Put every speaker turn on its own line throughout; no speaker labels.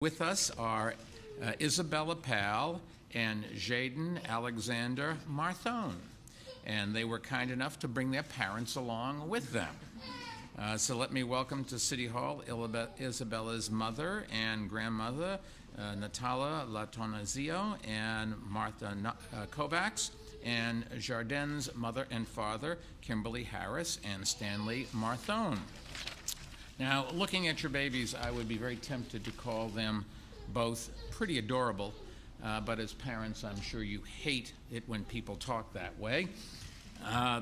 With us are Isabella Pal and Jayden Alexander Marthone, and they were kind enough to bring their parents along with them. So let me welcome to City Hall Isabella's mother and grandmother, Natala Latonazio and Martha Kovacs, and Jayden's mother and father, Kimberly Harris and Stanley Marthone. Now, looking at your babies, I would be very tempted to call them both pretty adorable, but as parents, I'm sure you hate it when people talk that way.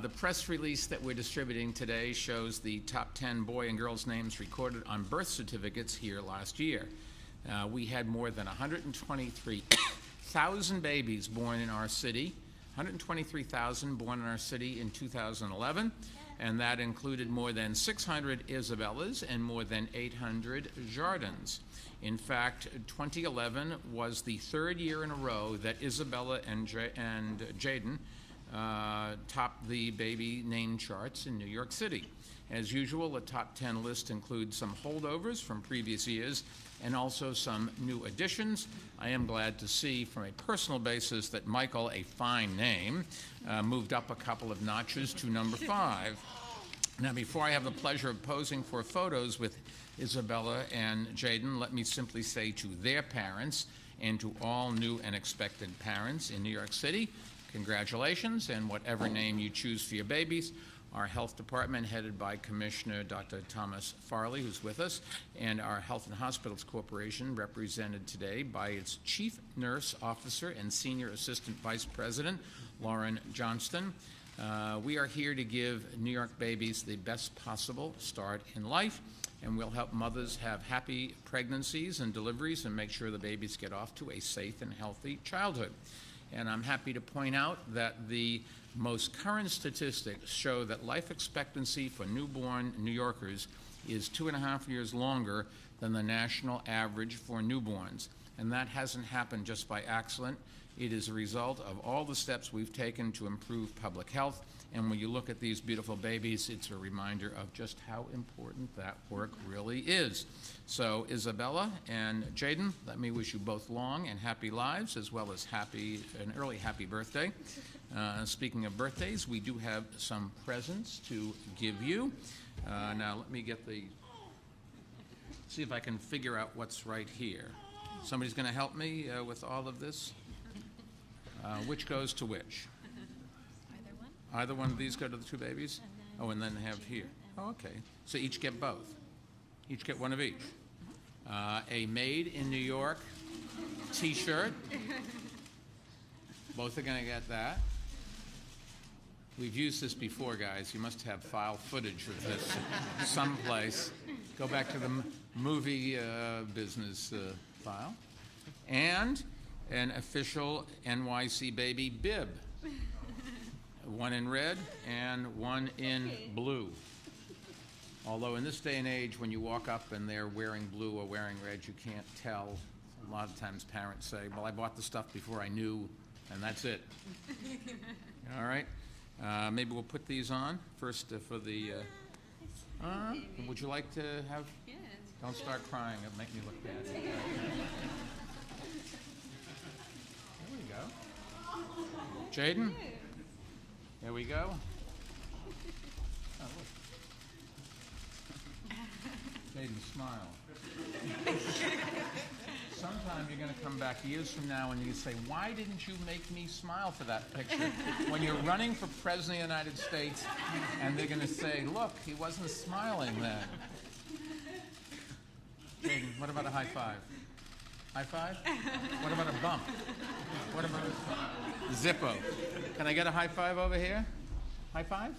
The press release that we're distributing today shows the top 10 boy and girls' names recorded on birth certificates here last year. We had more than 123,000 babies born in our city, 123,000 born in our city in 2011. And that included more than 600 Isabellas and more than 800 Jaydens. In fact, 2011 was the third year in a row that Isabella and Jayden topped the baby name charts in New York City. As usual, the top 10 list includes some holdovers from previous years and also some new additions. I am glad to see from a personal basis that Michael, a fine name, moved up a couple of notches to number 5. Now, before I have the pleasure of posing for photos with Isabella and Jayden, let me simply say to their parents and to all new and expected parents in New York City, congratulations, and whatever name you choose for your babies. Our health department, headed by Commissioner Dr. Thomas Farley, who's with us, and our Health and Hospitals Corporation, represented today by its Chief Nurse Officer and Senior Assistant Vice President, Lauren Johnston. We are here to give New York babies the best possible start in life, and we'll help mothers have happy pregnancies and deliveries and make sure the babies get off to a safe and healthy childhood. And I'm happy to point out that the most current statistics show that life expectancy for newborn New Yorkers is 2.5 years longer than the national average for newborns. And that hasn't happened just by accident. It is a result of all the steps we've taken to improve public health. And when you look at these beautiful babies, it's a reminder of just how important that work really is. So Isabella and Jayden, let me wish you both long and happy lives, as well as an early happy birthday. Speaking of birthdays, we do have some presents to give you. Now let me see if I can figure out what's right here. Somebody's going to help me with all of this? Which goes to which?
Either one.
Either one of these go to the two babies? And then have here. Oh, okay. So each get both. Each get one of each. A Made in New York t-shirt. Both are going to get that. We've used this before, guys. You must have file footage of this someplace. Go back to the movie business file. And an official NYC baby bib. One in red and one in blue. Although in this day and age, when you walk up and they're wearing blue or wearing red, you can't tell. A lot of times parents say, well, I bought the stuff before I knew, and that's it. All right? Maybe we'll put these on first for the... would you like to have...
Yes.
Don't start crying. It'll make me look bad. There we go. Jayden? There we go. Oh, look. Jayden, smile. Sometime you're going to come back years from now and you say, why didn't you make me smile for that picture? When you're running for President of the United States and they're going to say, look, he wasn't smiling then. Jayden, what about a high five? High five? What about a bump? What about a Zippo? Can I get a high five over here? High five?